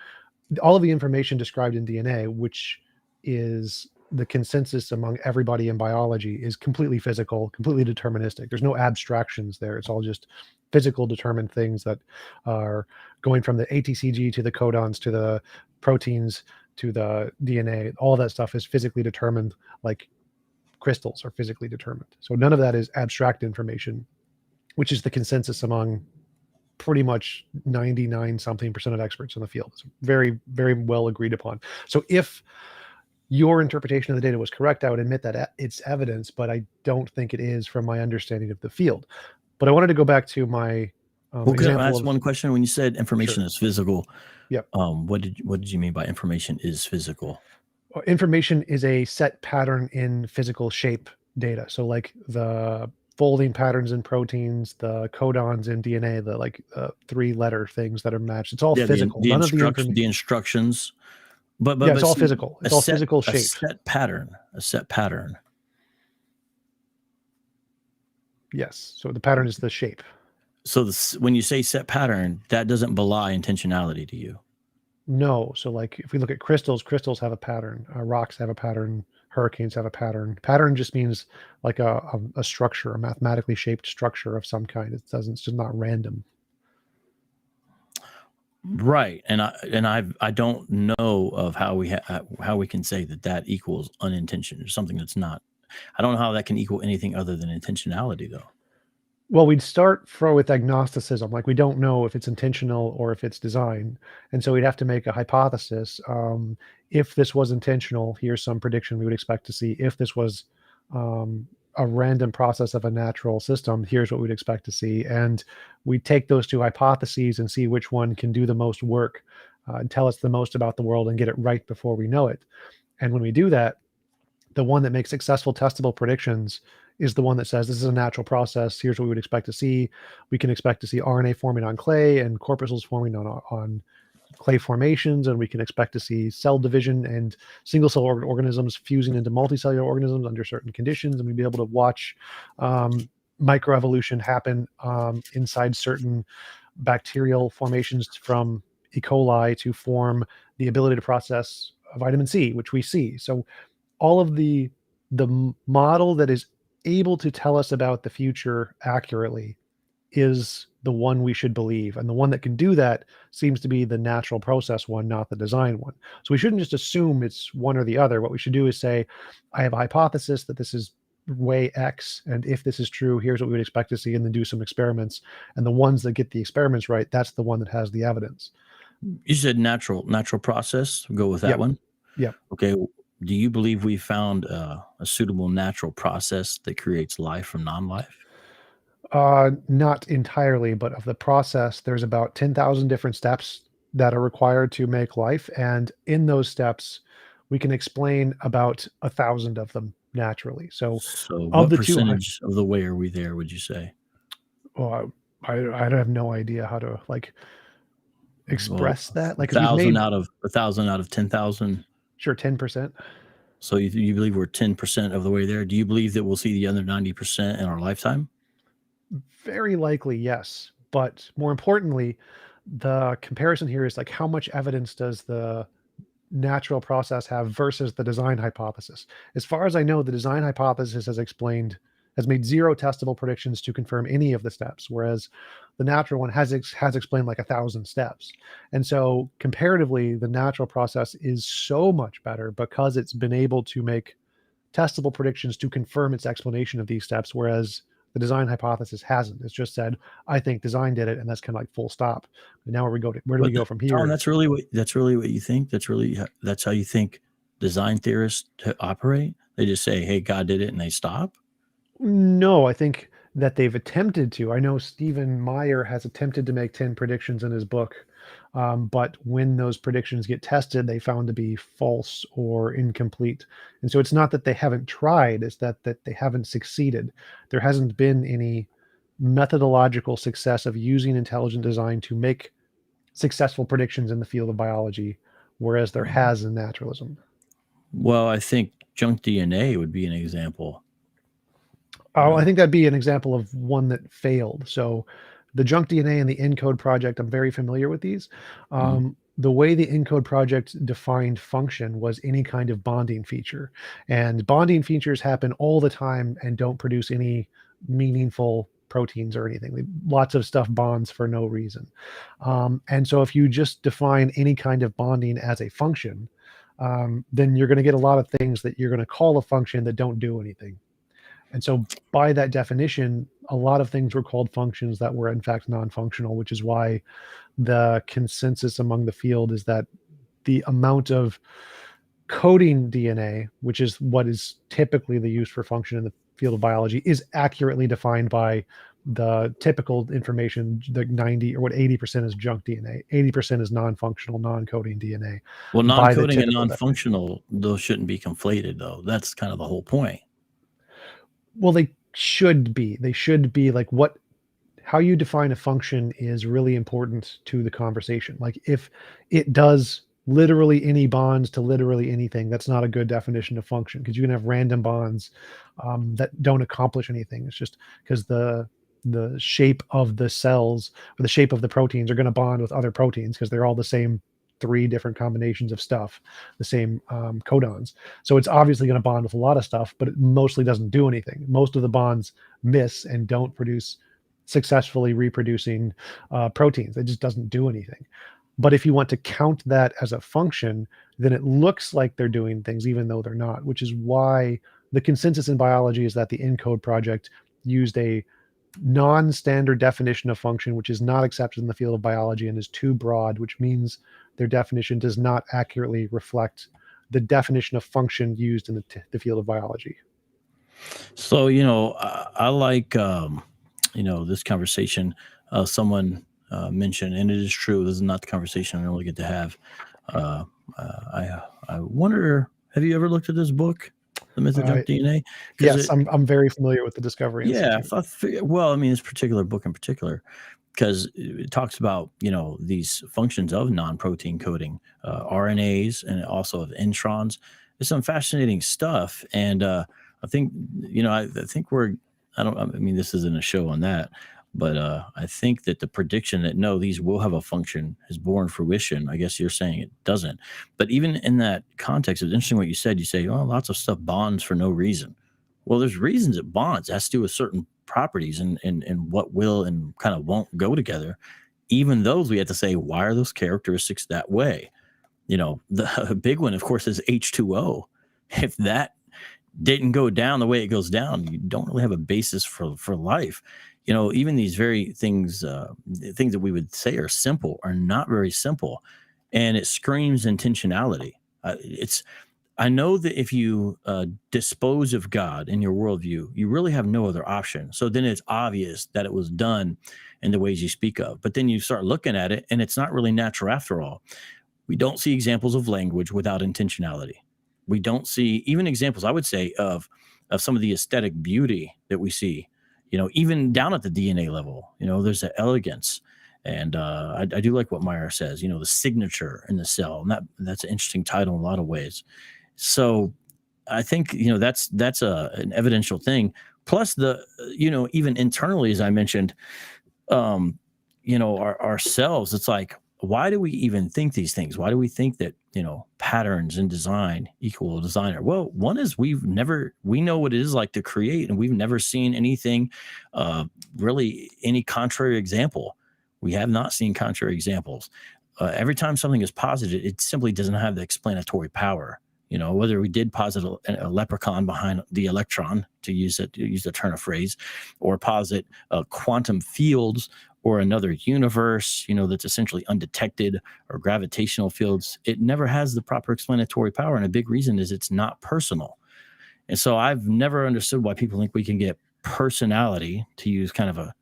all of the information described in DNA, which is the consensus among everybody in biology, is completely physical, completely deterministic. There's no abstractions there. It's all just physical determined things that are going from the ATCG to the codons to the proteins to the DNA. All that stuff is physically determined, like crystals are physically determined. So none of that is abstract information, which is the consensus among pretty much 99 something % of experts in the field. It's very, very well agreed upon. So if your interpretation of the data was correct, I would admit that it's evidence, but I don't think it is from my understanding of the field. But I wanted to go back to my could I ask one question? When you said information Sure. is physical, Yep. What did you mean by information is physical? Information is a set pattern in physical shape data. So like the folding patterns in proteins, the codons in DNA, the like 3-letter things that are matched. It's all physical. The None of the instruction, information. the instructions, but Yeah, it's all see, physical. It's all physical a shape. set pattern, a set pattern. Yes. So the pattern is the shape. So when you say set pattern, that doesn't belie intentionality to you. No. So like if we look at crystals, crystals have a pattern. Rocks have a pattern. Hurricanes have a pattern. Pattern just means like a structure, a mathematically shaped structure of some kind. It's just not random. Right, and I don't know of how we can say that equals unintentional, something that's not. I don't know how that can equal anything other than intentionality, though. Well, we'd start with agnosticism, like we don't know if it's intentional or if it's design, and so we'd have to make a hypothesis. If this was intentional, here's some prediction we would expect to see. If this was a random process of a natural system, here's what we'd expect to see. And we take those two hypotheses and see which one can do the most work and tell us the most about the world and get it right before we know it. And when we do that, the one that makes successful testable predictions is the one that says this is a natural process. Here's what we would expect to see. We can expect to see RNA forming on clay and corpuscles forming on clay formations, and we can expect to see cell division and single cell organisms fusing into multicellular organisms under certain conditions, and we'd be able to watch microevolution happen inside certain bacterial formations from E. coli to form the ability to process vitamin C, which we see. So all of the model that is able to tell us about the future accurately is the one we should believe. And the one that can do that seems to be the natural process one, not the design one. So we shouldn't just assume it's one or the other. What we should do is say, I have a hypothesis that this is way X, and if this is true, here's what we would expect to see, and then do some experiments. And the ones that get the experiments right, that's the one that has the evidence. You said natural process. We'll go with that one. Yeah. Okay. Do you believe we found a suitable natural process that creates life from non-life? Not entirely, but of the process, there's about 10,000 different steps that are required to make life. And in those steps, we can explain about 1,000 of them naturally. So what percentage of the way are we there, would you say? Well, I have no idea how to express that. Like 1,000 out of 1,000 out of 10,000. Sure, 10%. So you believe we're 10% of the way there? Do you believe that we'll see the other 90% in our lifetime? Very likely, yes. But more importantly, the comparison here is like how much evidence does the natural process have versus the design hypothesis. As far as I know, the design hypothesis has made 0 testable predictions to confirm any of the steps, whereas the natural one has explained like 1,000 steps. And so comparatively, the natural process is so much better because it's been able to make testable predictions to confirm its explanation of these steps, whereas the design hypothesis hasn't. It's just said, I think design did it, and that's kind of like full stop. And now where do we go from here? Tom, that's really what you think. That's how you think design theorists operate. They just say, "Hey, God did it," and they stop. No, I think that they've attempted to. I know Stephen Meyer has attempted to make 10 predictions in his book, but when those predictions get tested, they found to be false or incomplete. And so it's not that they haven't tried, it's that they haven't succeeded. There hasn't been any methodological success of using intelligent design to make successful predictions in the field of biology, whereas there has in naturalism. Well, I think junk DNA would be an example. Oh, I think that'd be an example of one that failed. So the junk DNA and the ENCODE project, I'm very familiar with these. The way the ENCODE project defined function was any kind of bonding feature. And bonding features happen all the time and don't produce any meaningful proteins or anything. Lots of stuff bonds for no reason. And so if you just define any kind of bonding as a function, then you're going to get a lot of things that you're going to call a function that don't do anything. And so by that definition, a lot of things were called functions that were in fact non-functional, which is why the consensus among the field is that the amount of coding DNA, which is what is typically the use for function in the field of biology, is accurately defined by the typical information, the 90 or what 80% is junk DNA, 80% is non-functional, non-coding DNA. Well, By the non-coding and typical definition. non-functional, those shouldn't be conflated, though. That's kind of the whole point. Well, they should be. They should be like how you define a function is really important to the conversation. Like if it does literally any bonds to literally anything, that's not a good definition of function, because you can have random bonds that don't accomplish anything. It's just because the shape of the cells or the shape of the proteins are going to bond with other proteins because they're all the same 3 different combinations of stuff, the same codons. So it's obviously going to bond with a lot of stuff, but it mostly doesn't do anything. Most of the bonds miss and don't produce successfully reproducing proteins. It just doesn't do anything. But if you want to count that as a function, then it looks like they're doing things even though they're not, which is why the consensus in biology is that the ENCODE project used a non-standard definition of function, which is not accepted in the field of biology and is too broad, which means their definition does not accurately reflect the definition of function used in the field of biology. So, I like, this conversation. Someone mentioned, and it is true, this is not the conversation I normally get to have. I wonder, have you ever looked at this book, The Myth of Junk DNA? Yes, I'm very familiar with the Discovery Institute. Well, this particular book in particular, because it talks about these functions of non-protein coding, RNAs, and also of introns. There's some fascinating stuff, and I think I think this isn't a show on that, but I think that the prediction that no, these will have a function is born fruition. I guess you're saying it doesn't, but even in that context, it's interesting what you said. You say, oh, lots of stuff bonds for no reason. Well, there's reasons it bonds. It has to do with certain properties and what will and kind of won't go together. Even those, we have to say, why are those characteristics that way? The big one, of course, is H2O. If that didn't go down the way it goes down, you don't really have a basis for life. Even these very things that we would say are simple are not very simple, and it screams intentionality. I know that if you dispose of God in your worldview, you really have no other option. So then it's obvious that it was done in the ways you speak of. But then you start looking at it, and it's not really natural after all. We don't see examples of language without intentionality. We don't see even examples, I would say, of some of the aesthetic beauty that we see, even down at the DNA level. There's the elegance. And I do like what Meyer says, the signature in the cell. And that's an interesting title in a lot of ways. So I think, that's an evidential thing. Plus even internally, as I mentioned, ourselves, it's like, why do we even think these things? Why do we think that, patterns in design equal designer? Well, one is we know what it is like to create, and we've never seen anything, really any contrary example. We have not seen contrary examples. Every time something is posited, it simply doesn't have the explanatory power. Whether we did posit a leprechaun behind the electron, to use the turn of phrase, or posit quantum fields or another universe, that's essentially undetected, or gravitational fields, it never has the proper explanatory power. And a big reason is it's not personal. And so I've never understood why people think we can get personality, to use kind of a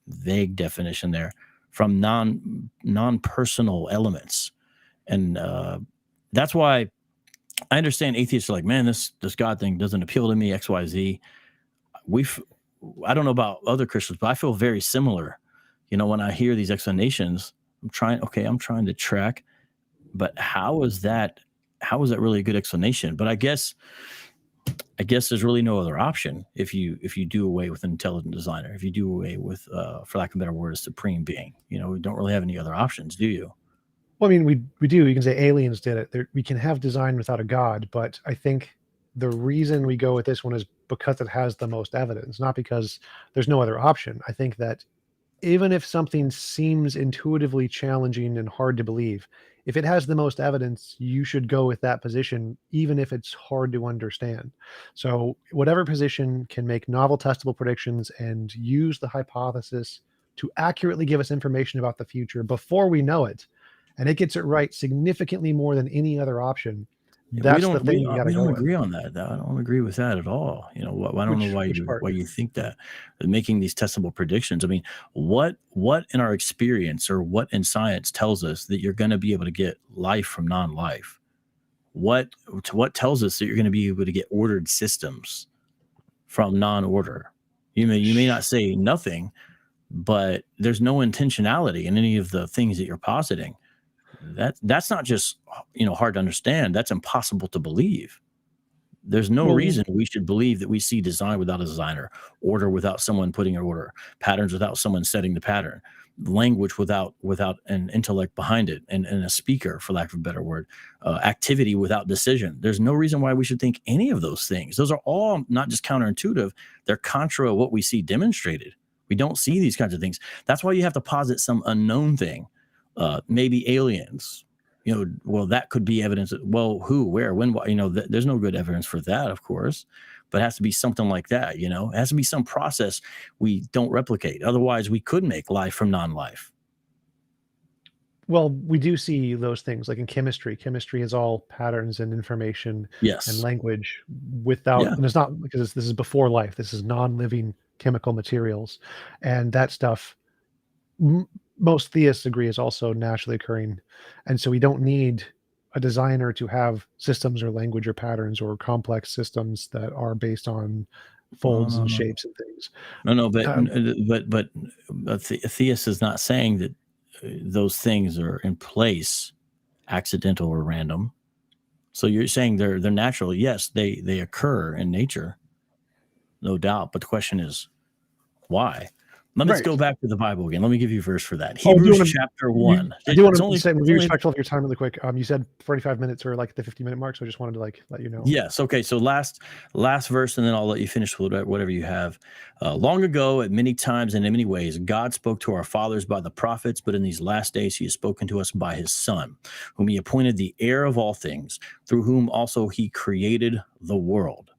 vague definition there, from non-personal elements. And that's why I understand atheists are like, man, this God thing doesn't appeal to me, X, Y, Z. I don't know about other Christians, but I feel very similar. When I hear these explanations, I'm trying to track, but how is that really a good explanation? But I guess there's really no other option if you do away with an intelligent designer, if you do away with, for lack of a better word, a supreme being. We don't really have any other options, do you? Well, we do. You can say aliens did it. We can have design without a God, but I think the reason we go with this one is because it has the most evidence, not because there's no other option. I think that even if something seems intuitively challenging and hard to believe, if it has the most evidence, you should go with that position, even if it's hard to understand. So whatever position can make novel testable predictions and use the hypothesis to accurately give us information about the future before we know it, and it gets it right significantly more than any other option, We That's the don't thing you got to we go don't with. agree on that. I don't agree with that at all. I don't know Which part? why you think that. Making these testable predictions. I mean, what in our experience or what in science tells us that you're going to be able to get life from non-life? What tells us that you're going to be able to get ordered systems from non-order? You may not say nothing, but there's no intentionality in any of the things that you're positing. That's not just hard to understand. That's impossible to believe. There's no Well, reason we should believe that we see design without a designer, order without someone putting an order, patterns without someone setting the pattern, language without an intellect behind it, and a speaker, for lack of a better word, activity without decision. There's no reason why we should think any of those things. Those are all not just counterintuitive; they're contra to what we see demonstrated. We don't see these kinds of things. That's why you have to posit some unknown thing, maybe aliens. Well, that could be evidence. Well, who, where, when, why, there's no good evidence for that, of course, but it has to be something like that. It has to be some process we don't replicate. Otherwise, we could make life from non-life. well, we do see those things like in chemistry. Chemistry is all patterns and information and Yes. language without, Yeah. and it's not because this is before life. This is non-living chemical materials, and that stuff. Most theists agree is also naturally occurring, and so we don't need a designer to have systems or language or patterns or complex systems that are based on No, folds no, and no, shapes and things. no. But Um, a theist is not saying that those things are in place, accidental or random. So you're saying they're natural. Yes, they occur in nature, no doubt. But the question is, why? Let's right. go back to the Bible again. Let me give you a verse for that. Oh, Hebrews chapter 1. I do It's want to only, say, it's be only respectful of your time really quick. You said 45 minutes or like the 50-minute mark, so I just wanted to like let you know. Yes. Okay. So last verse, and then I'll let you finish with whatever you have. Long ago, at many times and in many ways, God spoke to our fathers by the prophets, but in these last days, He has spoken to us by His Son, whom He appointed the heir of all things, through whom also He created the world.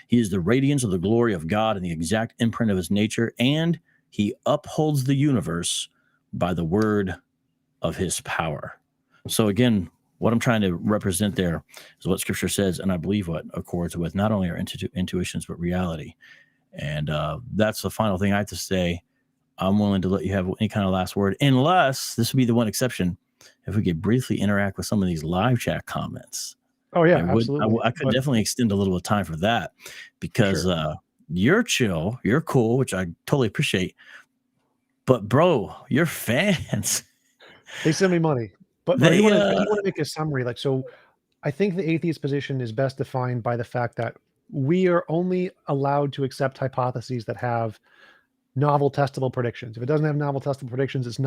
He is the radiance of the glory of God and the exact imprint of His nature, and He upholds the universe by the word of His power. So again, what I'm trying to represent there is what Scripture says, and I believe what accords with not only our intuitions but reality. And that's the final thing I have to say. I'm willing to let you have any kind of last word, unless this would be the one exception. If we could briefly interact with some of these live chat comments, Oh I yeah, would. absolutely. I could But definitely extend a little bit of time for that for because sure, you're chill, you're cool, which I totally appreciate. But bro, your fans, they send me money. But I do they want to make a summary. Like, so I think the atheist position is best defined by the fact that we are only allowed to accept hypotheses that have novel testable predictions. If it doesn't have novel testable predictions,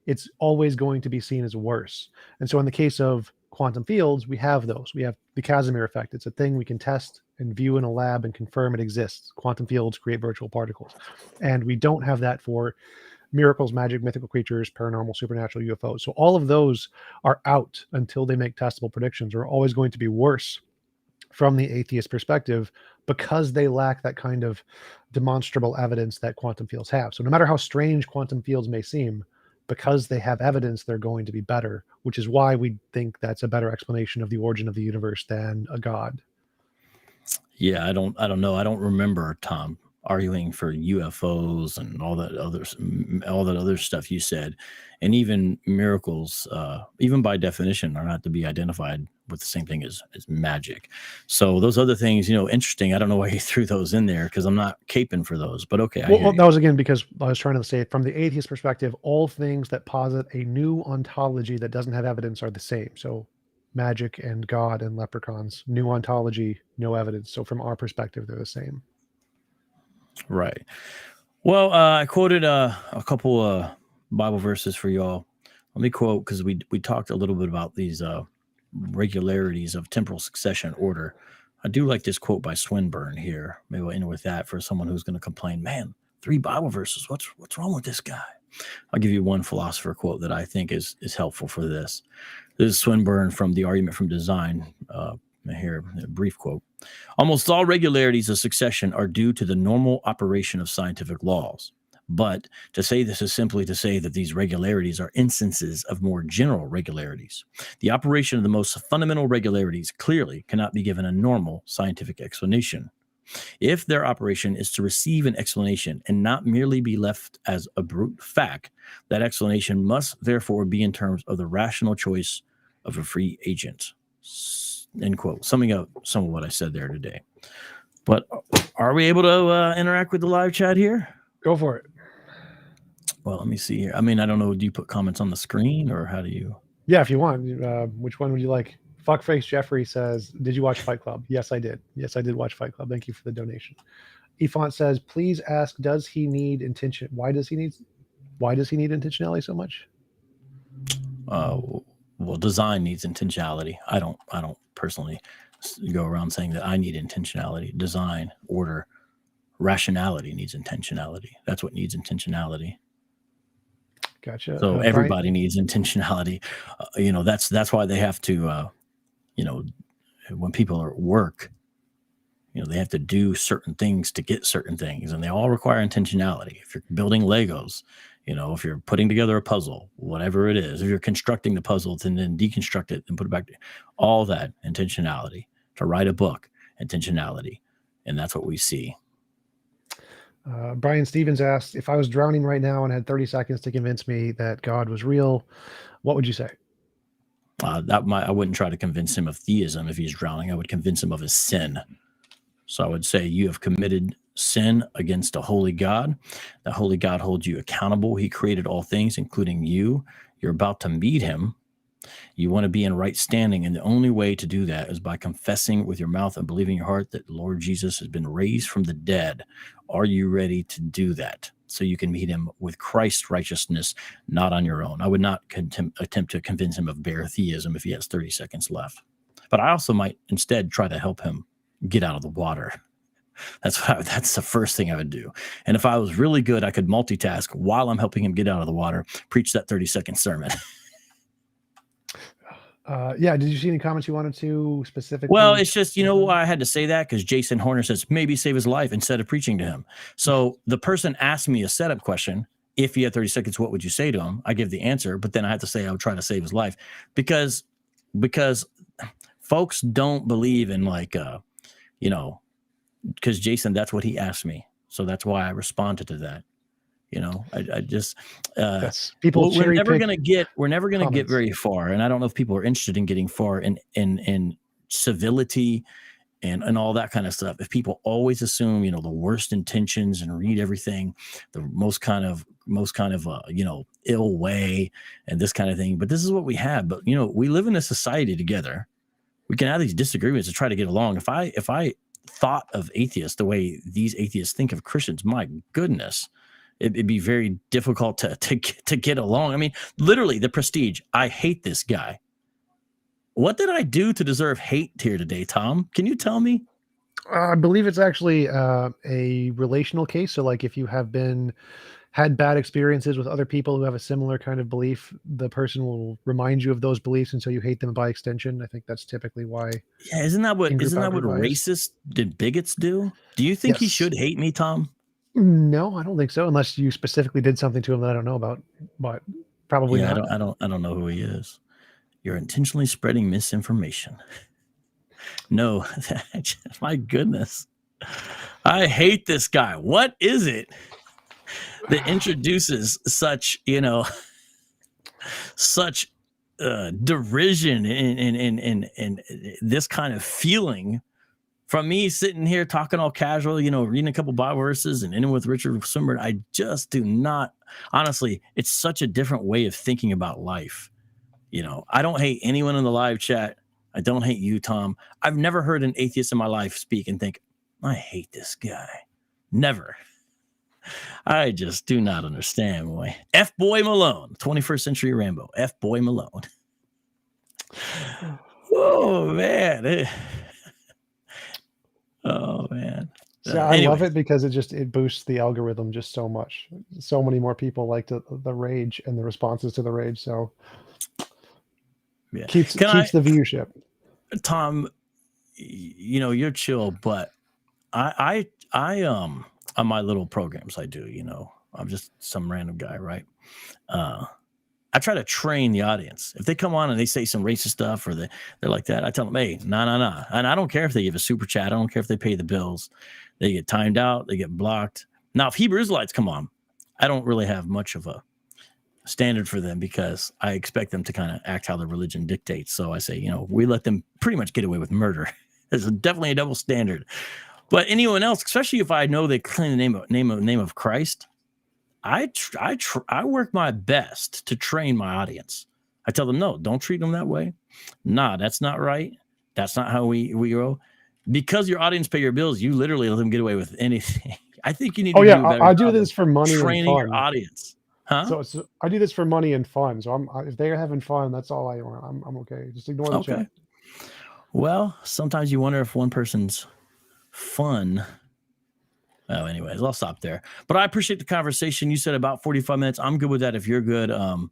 it's always going to be seen as worse. And so in the case of quantum fields, we have those. We have the Casimir effect. It's a thing we can test and view in a lab and confirm it exists. Quantum fields create virtual particles. And we don't have that for miracles, magic, mythical creatures, paranormal, supernatural, UFOs. So all of those are out until they make testable predictions, are always going to be worse from the atheist perspective because they lack that kind of demonstrable evidence that quantum fields have. So no matter how strange quantum fields may seem, because they have evidence, they're going to be better, which is why we think that's a better explanation of the origin of the universe than a god. Yeah, I don't know. I don't remember Tom arguing for UFOs and all that other stuff you said, and even miracles. Even by definition, are not to be identified with the same thing as magic. So those other things, interesting. I don't know why you threw those in there because I'm not caping for those. But okay, I hear Well, you. that was again because I was trying to say from the atheist perspective, all things that posit a new ontology that doesn't have evidence are the same. So magic and God and leprechauns, new ontology, no evidence. So from our perspective, they're the same. Right. Well, I quoted a couple Bible verses for y'all. Let me quote because we talked a little bit about these regularities of temporal succession order. I do like this quote by Swinburne here. Maybe we'll end with that for someone who's going to complain, man, 3 Bible verses. What's wrong with this guy? I'll give you one philosopher quote that I think is helpful for this. This is Swinburne from The Argument from Design. Here, a brief quote. Almost all regularities of succession are due to the normal operation of scientific laws. But to say this is simply to say that these regularities are instances of more general regularities. The operation of the most fundamental regularities clearly cannot be given a normal scientific explanation. If their operation is to receive an explanation and not merely be left as a brute fact, that explanation must therefore be in terms of the rational choice of a free agent. End quote. Summing up some of what I said there today. But are we able to interact with the live chat here? Go for it. Well, let me see here. I mean, I don't know. Do you put comments on the screen or how do you? Yeah, if you want. Which one would you like? Fuckface Jeffrey says, did you watch Fight Club? Yes, I did. Yes, I did watch Fight Club. Thank you for the donation. Efont says, please ask, does he need intention? Why does he need intentionality so much? Well, design needs intentionality. I don't personally go around saying that I need intentionality. Design, order, rationality needs intentionality. That's what needs intentionality. Gotcha. So everybody needs intentionality. That's why they have to, when people are at work, they have to do certain things to get certain things, and they all require intentionality. If you're building Legos, if you're putting together a puzzle, whatever it is, if you're constructing the puzzle and then deconstruct it and put it back, all that intentionality. To write a book, intentionality, and that's what we see. Brian Stevens asked, if I was drowning right now and had 30 seconds to convince me that God was real, what would you say? I wouldn't try to convince him of theism if he's drowning. I would convince him of his sin. So I would say, you have committed sin against a holy God. The holy God holds you accountable. He created all things, including you. You're about to meet him. You want to be in right standing, and the only way to do that is by confessing with your mouth and believing in your heart that Lord Jesus has been raised from the dead. Are you ready to do that? So you can meet him with Christ's righteousness, not on your own. I would not attempt to convince him of bare theism if he has 30 seconds left. But I also might instead try to help him get out of the water. That's the first thing I would do. And if I was really good, I could multitask while I'm helping him get out of the water, preach that 30-second sermon. Yeah. Did you see any comments you wanted to specifically? Well, it's just, why I had to say that? Because Jason Horner says, maybe save his life instead of preaching to him. So the person asked me a setup question. If he had 30 seconds, what would you say to him? I give the answer, but then I have to say I would try to save his life because folks don't believe in because Jason, that's what he asked me. So that's why I responded to that. I just people. We're never going to get very far, and I don't know if people are interested in getting far in civility and all that kind of stuff. If people always assume the worst intentions and read everything the most kind of ill way and this kind of thing, but this is what we have. But we live in a society together. We can have these disagreements to try to get along. If I thought of atheists the way these atheists think of Christians, my goodness. It'd be very difficult to get along. I mean, literally, the Prestige. I hate this guy. What did I do to deserve hate here today, Tom? Can you tell me? I believe it's actually a relational case. So, like, if you have had bad experiences with other people who have a similar kind of belief, the person will remind you of those beliefs, and so you hate them by extension. I think that's typically why. Yeah, isn't that what racists and bigots do? Do you think he should hate me, Tom? No, I don't think so, unless you specifically did something to him that I don't know about, but probably not. I don't know who he is. You're intentionally spreading misinformation. No, my goodness. I hate this guy. What is it that introduces such derision and this kind of feeling from me sitting here talking all casual, reading a couple Bible verses and ending with Richard Swinburne? I just do not, honestly, it's such a different way of thinking about life. I don't hate anyone in the live chat. I don't hate you, Tom. I've never heard an atheist in my life speak and think, I hate this guy. Never. I just do not understand, boy. F-Boy Malone, 21st Century Rambo. F-Boy Malone. Oh, man. Oh, man. So I love it because it boosts the algorithm just so much. So many more people like the rage and the responses to the rage. So keeps the viewership. Tom, you're chill, but I on my little programs I do, I'm just some random guy, right? I try to train the audience. If they come on and they say some racist stuff or they're like that, I tell them, hey, no. And I don't care if they give a super chat. I don't care if they pay the bills. They get timed out. They get blocked. Now, if Hebrew Israelites come on, I don't really have much of a standard for them because I expect them to kind of act how the religion dictates. So I say, we let them pretty much get away with murder. There's definitely a double standard. But anyone else, especially if I know they claim the name of Christ, I work my best to train my audience. I tell them, no, don't treat them that way. Nah, that's not right. That's not how we roll. Because your audience pay your bills, you literally let them get away with anything. I think you need to do a better I do job this for money training and fun. your audience. Huh? So I do this for money and fun. So if they're having fun, that's all I want. I'm okay. Just ignore the chat. Well, sometimes you wonder if one person's fun. Oh, anyways, I'll stop there. But I appreciate the conversation. You said about 45 minutes. I'm good with that if you're good. Cool.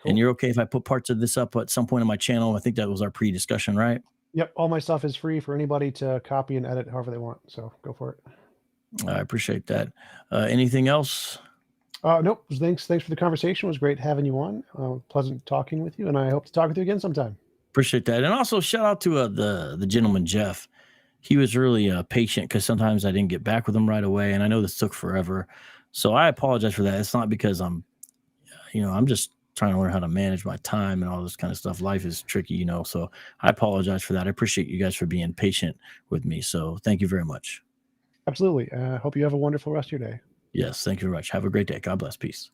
And you're okay if I put parts of this up at some point in my channel. I think that was our pre-discussion, right? Yep. All my stuff is free for anybody to copy and edit however they want. So go for it. I appreciate that. Anything else? Nope. Thanks for the conversation. It was great having you on. Pleasant talking with you, and I hope to talk with you again sometime. Appreciate that. And also shout out to the gentleman, Jeff. He was really patient because sometimes I didn't get back with him right away. And I know this took forever. So I apologize for that. It's not because I'm just trying to learn how to manage my time and all this kind of stuff. Life is tricky, so I apologize for that. I appreciate you guys for being patient with me. So thank you very much. Absolutely. Hope you have a wonderful rest of your day. Yes. Thank you very much. Have a great day. God bless. Peace.